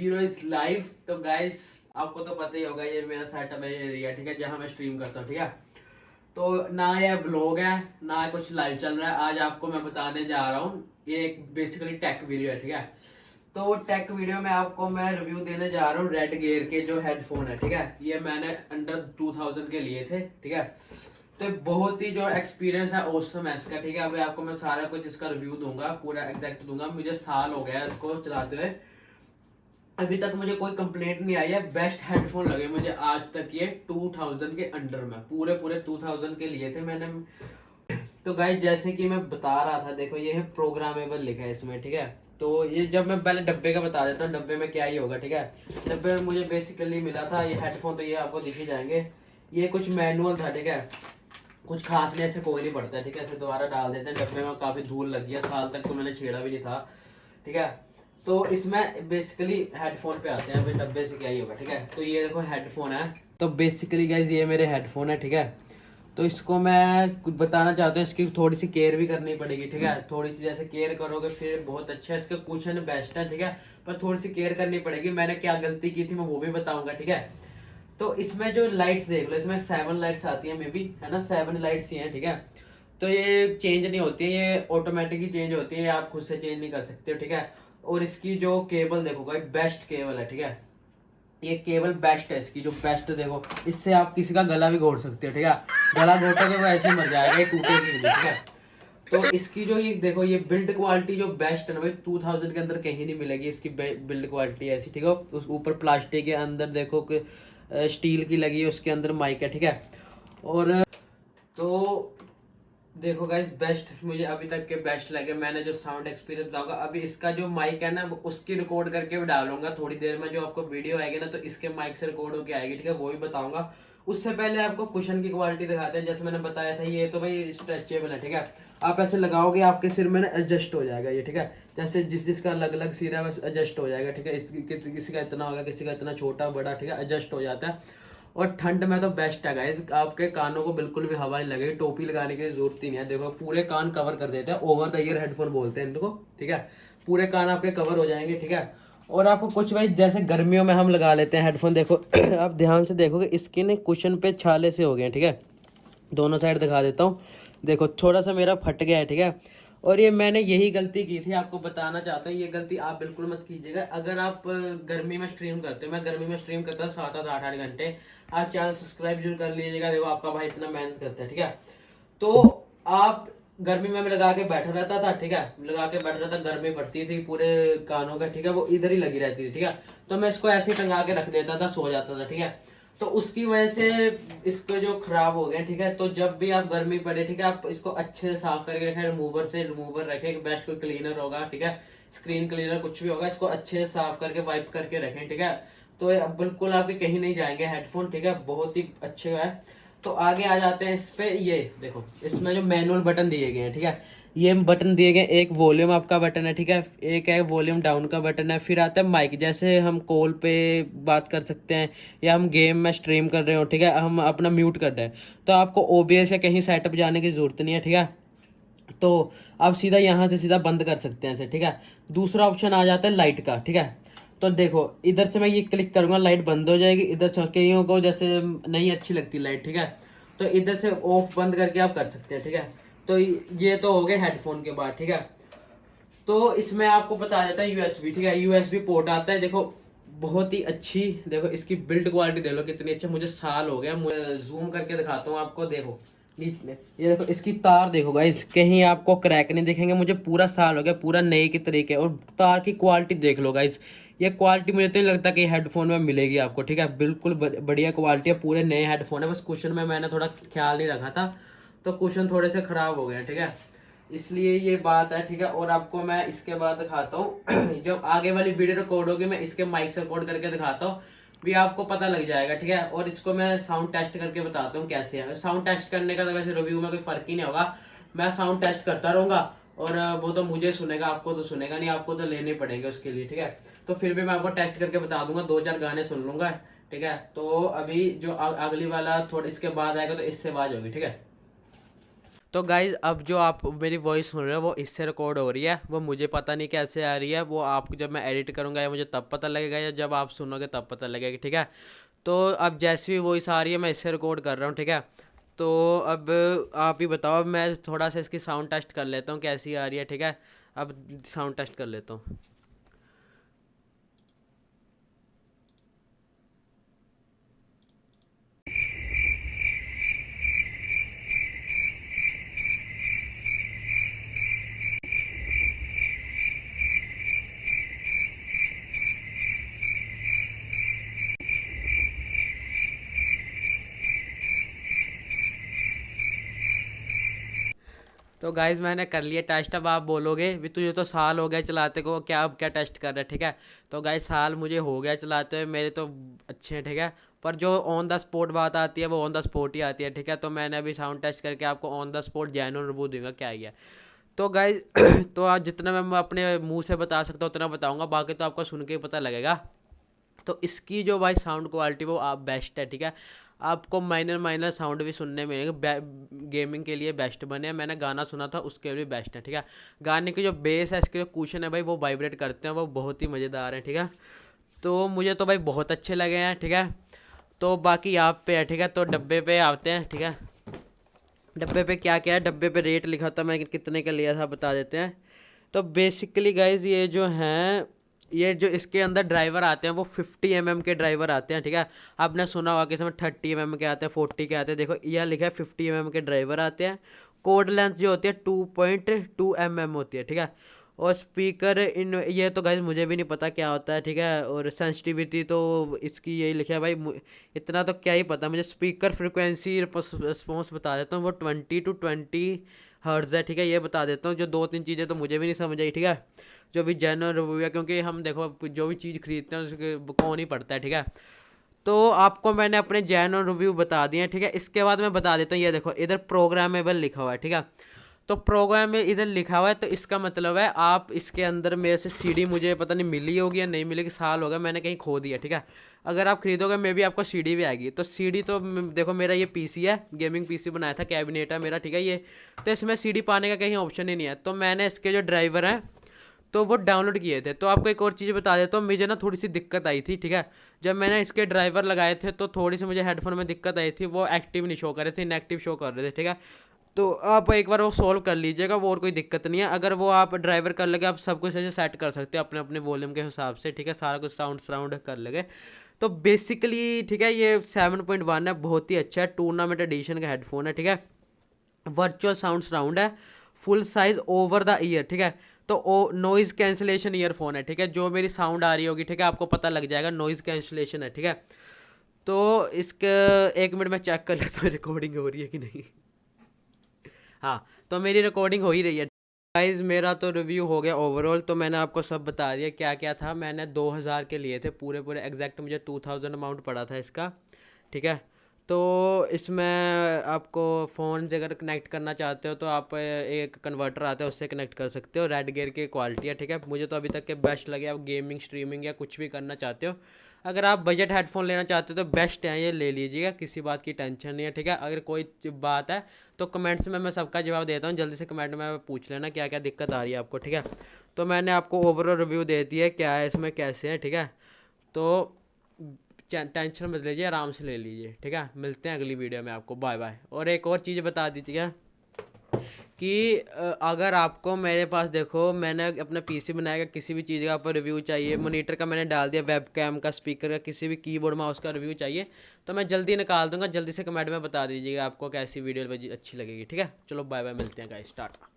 Zero is live. तो guys आपको तो पता ही होगा ये मेरा सेटअप एरिया, ठीक है, जहाँ मैं स्ट्रीम करता हूँ, ठीक है। तो ना ये व्लॉग है ना कुछ लाइव चल रहा है। आज आपको मैं बताने जा रहा हूँ, ये एक बेसिकली टेक वीडियो है, ठीक है। तो टेक वीडियो में आपको मैं रिव्यू देने जा रहा हूँ रेड गियर के जो हेडफोन है, ठीक है। ये मैंने अंडर 2000 के लिए थे, ठीक है। तो बहुत ही जो एक्सपीरियंस है ऑसम है इसका, ठीक है। अभी आपको मैं सारा कुछ इसका रिव्यू दूंगा, पूरा एग्जैक्ट दूंगा। मुझे साल हो गया इसको चलाते हुए, अभी तक मुझे कोई कंप्लेंट नहीं आई है। बेस्ट हेडफोन लगे मुझे आज तक ये 2000 के अंडर में, पूरे 2000 के लिए थे मैंने। तो गाइस जैसे कि मैं बता रहा था, देखो ये है प्रोग्रामेबल लिखा है इसमें, ठीक है। तो ये जब मैं पहले डब्बे का बता देता हूँ, डब्बे में क्या ही होगा, ठीक है। डब्बे में मुझे बेसिकली मिला था ये हेडफोन, तो ये आपको दिख ही जाएंगे। ये कुछ मैनुअल था, ठीक है। कुछ खास नहीं, ऐसे कोई नहीं पड़ता है, ठीक है। ऐसे दोबारा डाल देते हैं डब्बे में, काफी धूल लग गया, साल तक तो मैंने छेड़ा भी नहीं था, ठीक है। तो इसमें बेसिकली हेडफोन पे आते हैं, अभी डब्बे से क्या ही होगा, ठीक है। तो ये देखो हेडफोन है। तो बेसिकली गाइज ये मेरे हेडफोन है, ठीक है। तो इसको मैं कुछ बताना चाहता हूँ, इसकी थोड़ी सी केयर भी करनी पड़ेगी, ठीक है। थोड़ी सी जैसे केयर करोगे फिर बहुत अच्छा है। इसके कुशन बेस्ट है, ठीक है, पर थोड़ी सी केयर करनी पड़ेगी। मैंने क्या गलती की थी मैं वो भी बताऊंगा, ठीक है। तो इसमें जो लाइट्स देख लो, इसमें 7 लाइट्स आती है, मे बी, है ना, 7 लाइट्स ही हैं, ठीक है। तो ये चेंज नहीं होती है, ये ऑटोमेटिक ही चेंज होती है, आप खुद से चेंज नहीं कर सकते हो, ठीक है। और इसकी जो केबल देखो भाई, बेस्ट केबल है, ठीक है। ये केबल बेस्ट है इसकी, जो बेस्ट देखो, इससे आप किसी का गला भी घोट सकते हो, ठीक है। गला घोटोगे वो ऐसे ही मर जाएगा, ये टूटेगी नहीं, ठीक है। तो इसकी जो ये देखो, ये बिल्ड क्वालिटी जो बेस्ट है ना भाई, 2000 के अंदर कहीं नहीं मिलेगी इसकी बिल्ड क्वालिटी ऐसी, ठीक है। उस ऊपर प्लास्टिक के अंदर देखो कि स्टील की लगी है, उसके अंदर माइक है, ठीक है। और तो देखो गाइस, बेस्ट मुझे अभी तक के बेस्ट लगे। मैंने जो साउंड एक्सपीरियंस बताऊंगा, अभी इसका जो माइक है ना वो उसकी रिकॉर्ड करके भी डालूंगा थोड़ी देर में। जो आपको वीडियो आएगी ना तो इसके माइक से रिकॉर्ड होके आएगी, ठीक है, वो भी बताऊंगा। उससे पहले आपको कुशन की क्वालिटी दिखाते हैं। जैसे मैंने बताया था, ये तो भाई स्ट्रेचेबल है, ठीक है। आप ऐसे लगाओगे आपके सिर में ना एडजस्ट हो जाएगा ये, ठीक है। जैसे जिसका अलग अलग सिर है बस एडजस्ट हो जाएगा, ठीक है। किसी का इतना होगा, किसी का इतना छोटा बड़ा, ठीक है, एडजस्ट हो जाता है। और ठंड में तो बेस्ट है गाइस, आपके कानों को बिल्कुल भी हवा नहीं लगेगी, टोपी लगाने की जरूरत ही नहीं है। देखो पूरे कान कवर कर देते हैं, ओवर द ईयर हेडफोन बोलते हैं इनको, ठीक है। पूरे कान आपके कवर हो जाएंगे, ठीक है। और आपको कुछ भाई जैसे गर्मियों में हम लगा लेते हैं हेडफोन, देखो आप ध्यान से देखोगे इसके ने कुशन पे छाले से हो गए हैं, ठीक है। दोनों साइड दिखा देता हूँ, देखो थोड़ा सा मेरा फट गया है, ठीक है। और ये मैंने यही गलती की थी, आपको बताना चाहता हूँ। ये गलती आप बिल्कुल मत कीजिएगा। अगर आप गर्मी में स्ट्रीम करते हो, मैं गर्मी में स्ट्रीम करता हूँ 7-8 घंटे, आप चैनल सब्सक्राइब जरूर कर लीजिएगा। देखो आपका भाई इतना मेहनत करता है, ठीक है। तो आप गर्मी में मैं लगा के बैठा रहता था, ठीक है, लगा के बैठा रहता, गर्मी पड़ती थी पूरे कानों का, ठीक है, वो इधर ही लगी रहती थी, ठीक है। तो मैं इसको ऐसे ही टंगा के रख देता था, सो जाता था, ठीक है। तो उसकी वजह से इसको जो खराब हो गए, ठीक है। तो जब भी आप गर्मी पड़े, ठीक है, आप इसको अच्छे से साफ करके रखें, रिमूवर रखें, बेस्ट कोई क्लीनर होगा, ठीक है, स्क्रीन क्लीनर कुछ भी होगा, इसको अच्छे से साफ करके वाइप करके रखें, ठीक है। तो ये बिल्कुल आपके कहीं नहीं जाएंगे हेडफोन, ठीक है, बहुत ही अच्छे है। तो आगे आ जाते हैं इस पे। ये देखो इसमें जो मैनुअल बटन दिए गए हैं, ठीक है, ये बटन दिए गए, एक वॉल्यूम आपका बटन है, ठीक है, एक है वॉल्यूम डाउन का बटन है। फिर आता है माइक, जैसे हम कॉल पे बात कर सकते हैं या हम गेम में स्ट्रीम कर रहे हो, ठीक है, हम अपना म्यूट कर रहे हैं, तो आपको ओबीएस या कहीं सेटअप जाने की जरूरत नहीं है, ठीक है। तो आप सीधा यहाँ से सीधा बंद कर सकते हैं इसे, ठीक है। दूसरा ऑप्शन आ जाता है लाइट का, ठीक है। तो देखो इधर से मैं ये क्लिक करूंगा, लाइट बंद हो जाएगी। इधर से कईयों को जैसे नहीं अच्छी लगती लाइट, ठीक है, तो इधर से ऑफ बंद करके आप कर सकते हैं, ठीक है। तो ये तो हो गए हेडफोन के बाद, ठीक है। तो इसमें आपको बता देता है यूएसबी, ठीक है, यूएसबी पोर्ट आता है। देखो बहुत ही अच्छी, देखो इसकी बिल्ड क्वालिटी देख लो कितनी अच्छी। मुझे साल हो गया, जूम करके दिखाता हूँ आपको, देखो ये देखो इसकी तार देखो गाइस, कहीं आपको क्रैक नहीं दिखेंगे। मुझे पूरा साल हो गया, पूरा नए के तरीके। और तार की क्वालिटी देख लो गाइस, ये क्वालिटी मुझे तो नहीं लगता कि हेडफोन में मिलेगी आपको, ठीक है। बिल्कुल बढ़िया क्वालिटी है, पूरे नए हेडफोन है। बस कुशन में मैंने थोड़ा ख्याल नहीं रखा था, तो कुशन थोड़े से खराब हो गए, ठीक है, इसलिए ये बात है, ठीक है। और आपको मैं इसके बाद दिखाता हूँ जब आगे वाली वीडियो रिकॉर्ड होगी, मैं इसके माइक से रिकॉर्ड करके दिखाता हूँ, भी आपको पता लग जाएगा, ठीक है। और इसको मैं साउंड टेस्ट करके बताता हूँ कैसे है। साउंड टेस्ट करने का तो वैसे रिव्यू में कोई फर्क ही नहीं होगा, मैं साउंड टेस्ट करता रहूंगा और वो तो मुझे सुनेगा, आपको तो सुनेगा नहीं, आपको तो लेने पड़ेंगे उसके लिए, ठीक है। तो फिर भी मैं आपको टेस्ट करके बता दूंगा, 2-4 गाने सुन लूंगा, ठीक है। तो अभी जो अगली वाला थोड़ा इसके बाद आएगा तो इससे आवाज होगी, ठीक है। तो गाइज अब जो आप मेरी वॉइस सुन रहे हो वो इससे रिकॉर्ड हो रही है, वो मुझे पता नहीं कैसे आ रही है, वो आप जब मैं एडिट करूँगा या मुझे तब पता लगेगा या जब आप सुनोगे तब पता लगेगा, ठीक है। तो अब जैसी भी वॉइस आ रही है मैं इससे रिकॉर्ड कर रहा हूँ, ठीक है। तो अब आप ही बताओ, अब मैं थोड़ा सा इसकी साउंड टेस्ट कर लेता हूँ कैसी आ रही है, ठीक है। अब साउंड टेस्ट कर लेता हूँ। तो गाइज मैंने कर लिया टेस्ट। अब आप बोलोगे भी तुझे तो साल हो गया चलाते को, क्या अब क्या टेस्ट कर रहा है, ठीक है। तो गाइज साल मुझे हो गया चलाते हुए, मेरे तो अच्छे हैं, ठीक है। पर जो ऑन द स्पॉट बात आती है वो ऑन द स्पॉट ही आती है, ठीक है। तो मैंने अभी साउंड टेस्ट करके आपको on the spot genuine review दूंगा क्या ही है। तो गाइज तो आज जितना मैं अपने मुंह से बता सकता हूँ उतना बताऊँगा, बाकी तो आपको सुन के ही पता लगेगा। तो इसकी जो भाई साउंड क्वालिटी वो आप बेस्ट है, ठीक है। आपको माइनर माइनर साउंड भी सुनने मिलेंगे, गेमिंग के लिए बेस्ट बने हैं। मैंने गाना सुना था उसके भी बेस्ट है, ठीक है। गाने की जो बेस है, इसके जो कुशन है भाई वो वाइब्रेट करते हैं, वो बहुत ही मज़ेदार है, ठीक है। तो मुझे तो भाई बहुत अच्छे लगे हैं, ठीक है। तो बाकी आप पे है, ठीक है। तो डब्बे पे आते हैं, ठीक है। डब्बे पे क्या क्या है, डब्बे पे रेट लिखा था मैं कितने का लिया था बता देते हैं। तो बेसिकली गाइज ये जो हैं, ये जो इसके अंदर ड्राइवर आते हैं वो 50 mm के ड्राइवर आते हैं, ठीक है। आपने सुना होगा कि इसमें 30 mm के आते हैं, 40 के आते हैं। देखो यह लिखा है 50 mm के ड्राइवर आते हैं। कोड लेंथ जो होती है 2.2 mm होती है, ठीक है। और स्पीकर इन ये तो गाइज मुझे भी नहीं पता क्या होता है, ठीक है। और सेंसिटिविटी तो इसकी यही लिखा है भाई, इतना तो क्या ही पता मुझे। स्पीकर फ्रिक्वेंसी रिस्पॉन्स बता देता हूँ, वो 20 to 20 हर्ट्ज़ है, ठीक है। ये बता देता हूँ, जो दो तीन चीज़ें तो मुझे भी नहीं समझ आई, ठीक है। जो भी जेन्युइन रिव्यू है, क्योंकि हम देखो जो भी चीज़ खरीदते हैं उसके कौन ही पड़ता है, ठीक है। तो आपको मैंने अपने जेन्युइन रिव्यू बता दिए हैं, ठीक है। इसके बाद मैं बता देता हूँ, ये देखो इधर प्रोग्रामेबल लिखा हुआ है, ठीक है। तो प्रोग्राम में इधर लिखा हुआ है, तो इसका मतलब है आप इसके अंदर मेरे से सीडी मुझे पता नहीं मिली होगी या नहीं मिलेगी, साल होगा मैंने कहीं खो दिया, ठीक है। अगर आप खरीदोगे मे भी आपको सीडी भी आएगी। तो सीडी तो देखो मेरा ये पीसी है, गेमिंग पीसी बनाया था, कैबिनेट है मेरा, ठीक है। ये तो इसमें सीडी पाने का कहीं ऑप्शन ही नहीं है। तो मैंने इसके जो ड्राइवर हैं तो वो डाउनलोड किए थे। तो आपको एक और चीज़ बता देता हूँ, मुझे ना थोड़ी सी दिक्कत आई थी, ठीक है। जब मैंने इसके ड्राइवर लगाए थे तो थोड़ी सी मुझे हेडफोन में दिक्कत आई थी, वो एक्टिव नहीं शो कर रहे थे, इनएक्टिव शो कर रहे थे, ठीक है। तो आप एक बार वो सॉल्व कर लीजिएगा, वो और कोई दिक्कत नहीं है। अगर वो आप ड्राइवर कर लगे, आप सब कुछ ऐसे सेट कर सकते हो अपने अपने वॉल्यूम के हिसाब से, ठीक है। सारा कुछ साउंड सराउंड कर लगे। तो बेसिकली ठीक है, ये 7.1 है, बहुत ही अच्छा है, टूर्नामेंट एडिशन का हेडफोन है, ठीक है। वर्चुअल साउंड सराउंड है, full size over the year, ठीक है। तो ओ नॉइज़ कैंसिलेशन ईयरफोन है, ठीक है। जो मेरी साउंड आ रही होगी, ठीक है, आपको पता लग जाएगा, नॉइज़ कैंसिलेशन है, ठीक है। तो इसका 1 मिनट में चेक कर लेता हूँ रिकॉर्डिंग हो रही है कि नहीं। हाँ, तो मेरी रिकॉर्डिंग हो ही रही है। गाइज़ मेरा तो रिव्यू हो गया ओवरऑल। तो मैंने आपको सब बता दिया क्या क्या था। मैंने 2000 के लिए थे पूरे पूरे, एग्जैक्ट मुझे 2000 अमाउंट पड़ा था इसका, ठीक है। तो इसमें आपको फ़ोन से अगर कनेक्ट करना चाहते हो तो आप एक कन्वर्टर आता है उससे कनेक्ट कर सकते हो। रेड गियर की क्वालिटी है, ठीक है। मुझे तो अभी तक के बेस्ट लगे। आप गेमिंग स्ट्रीमिंग या कुछ भी करना चाहते हो, अगर आप बजट हेडफोन लेना चाहते हो तो बेस्ट है, ये ले लीजिएगा, किसी बात की टेंशन नहीं है, ठीक है। अगर कोई बात है तो कमेंट्स में मैं सबका जवाब देता हूँ, जल्दी से कमेंट में पूछ लेना क्या क्या दिक्कत आ रही है आपको, ठीक है। तो मैंने आपको ओवरऑल रिव्यू दे दिया है क्या है इसमें कैसे है, ठीक है। तो टेंशन मत लीजिए, आराम से ले लीजिए, ठीक है। मिलते हैं अगली वीडियो में, आपको बाय बाय। और एक और चीज़ बता दीजिएगा कि अगर आपको मेरे पास देखो मैंने अपना पीसी बनाया, किसी भी चीज़ का आपको रिव्यू चाहिए, मॉनिटर का मैंने डाल दिया, वेब कैम का, स्पीकर का, किसी भी कीबोर्ड माउस का रिव्यू चाहिए तो मैं जल्दी निकाल दूंगा। जल्दी से कमेंट में बता दीजिएगा आपको कैसी वीडियो अच्छी लगेगी, ठीक है। चलो बाय बाय, मिलते हैं गाइस, टाटा।